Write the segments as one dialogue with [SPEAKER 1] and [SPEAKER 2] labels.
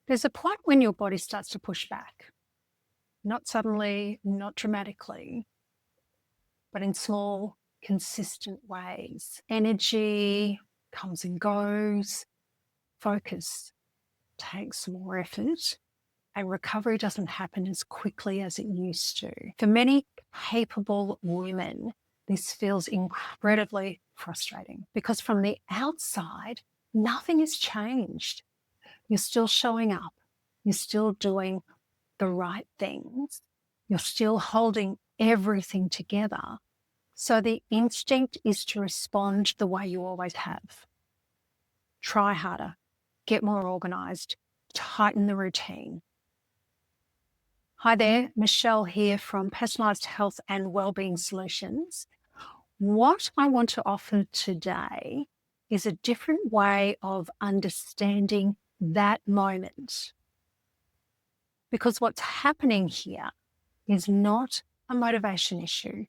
[SPEAKER 1] There's a point when your body starts to push back, not suddenly, not dramatically, but in small, consistent ways. Energy comes and goes, focus takes more effort, and recovery doesn't happen as quickly as it used to. For many capable women, this feels incredibly frustrating because from the outside, nothing has changed. You're still showing up. You're still doing the right things. You're still holding everything together. So the instinct is to respond the way you always have. Try harder, get more organized, tighten the routine. Hi there, Michelle here from Personalised Health and Wellbeing Solutions. What I want to offer today is a different way of understanding that moment. Because what's happening here is not a motivation issue.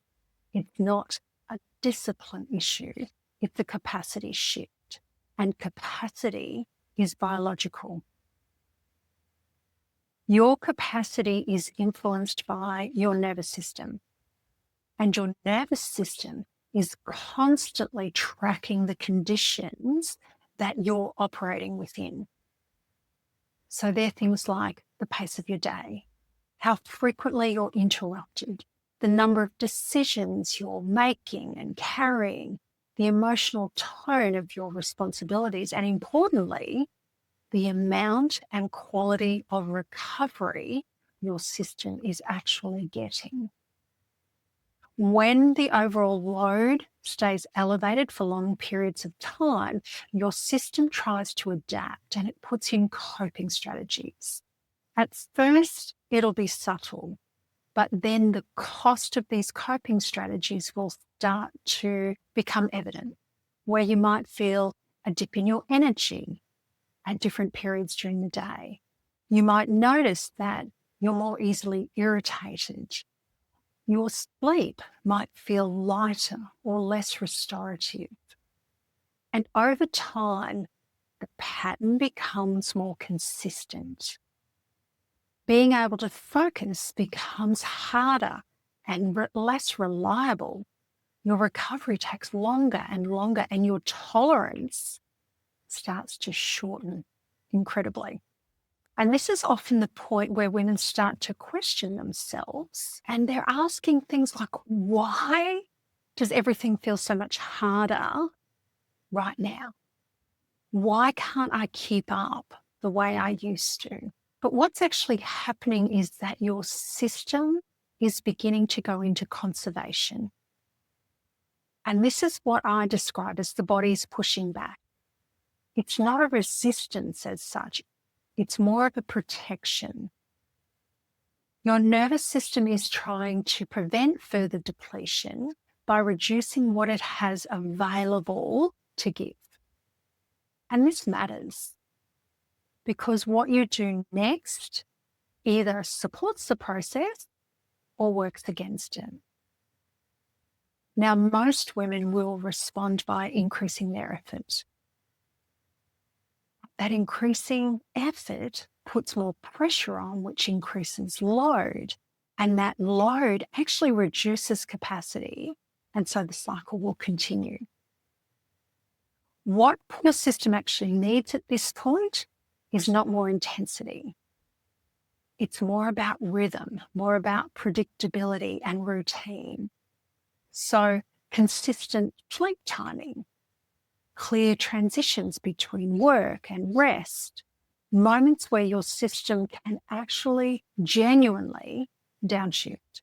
[SPEAKER 1] It's not a discipline issue. It's a capacity shift. And capacity is biological. Your capacity is influenced by your nervous system. And your nervous system is constantly tracking the conditions that you're operating within. So they're things like the pace of your day, how frequently you're interrupted, the number of decisions you're making and carrying, the emotional tone of your responsibilities, and importantly, the amount and quality of recovery your system is actually getting. When the overall load stays elevated for long periods of time, your system tries to adapt and it puts in coping strategies. At first, it'll be subtle, but then the cost of these coping strategies will start to become evident, where you might feel a dip in your energy at different periods during the day. You might notice that you're more easily irritated. Your sleep might feel lighter or less restorative. And over time, the pattern becomes more consistent. Being able to focus becomes harder and less reliable. Your recovery takes longer and longer, and your tolerance starts to shorten incredibly. And this is often the point where women start to question themselves, and they're asking things like, why does everything feel so much harder right now? Why can't I keep up the way I used to? But what's actually happening is that your system is beginning to go into conservation. And this is what I describe as the body's pushing back. It's not a resistance as such. It's more of a protection. Your nervous system is trying to prevent further depletion by reducing what it has available to give. And this matters because what you do next either supports the process or works against it. Now, most women will respond by increasing their effort. That increasing effort puts more pressure on, which increases load. And that load actually reduces capacity. And so the cycle will continue. What your system actually needs at this point is not more intensity. It's more about rhythm, more about predictability and routine. So consistent sleep timing, clear transitions between work and rest, moments where your system can actually genuinely downshift.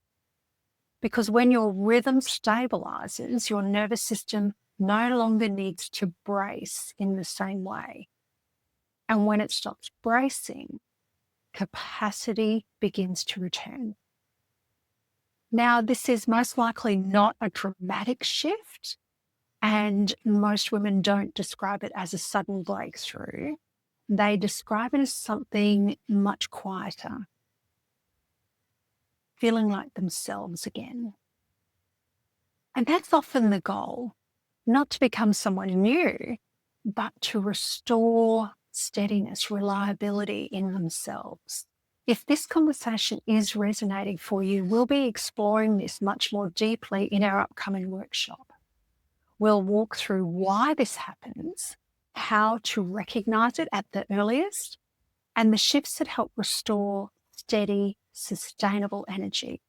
[SPEAKER 1] Because when your rhythm stabilizes, your nervous system no longer needs to brace in the same way. And when it stops bracing, capacity begins to return. Now, this is most likely not a dramatic shift, and most women don't describe it as a sudden breakthrough. They describe it as something much quieter, feeling like themselves again. And that's often the goal, not to become someone new, but to restore steadiness, reliability in themselves. If this conversation is resonating for you, we'll be exploring this much more deeply in our upcoming workshop. We'll walk through why this happens, how to recognize it at the earliest, and the shifts that help restore steady, sustainable energy.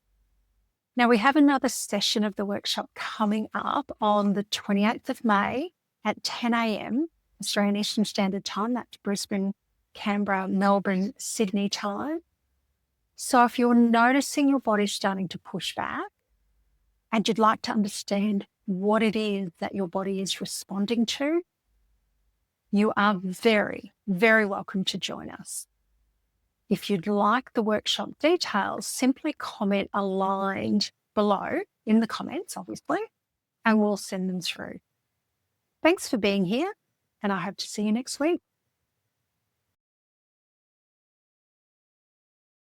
[SPEAKER 1] Now, we have another session of the workshop coming up on the 28th of May at 10 a.m. Australian Eastern Standard Time. That's Brisbane, Canberra, Melbourne, Sydney time. So if you're noticing your body starting to push back and you'd like to understand what it is that your body is responding to, you are very, very welcome to join us. If you'd like the workshop details, simply comment aligned below in the comments, obviously, and we'll send them through. Thanks for being here, and I hope to see you next week.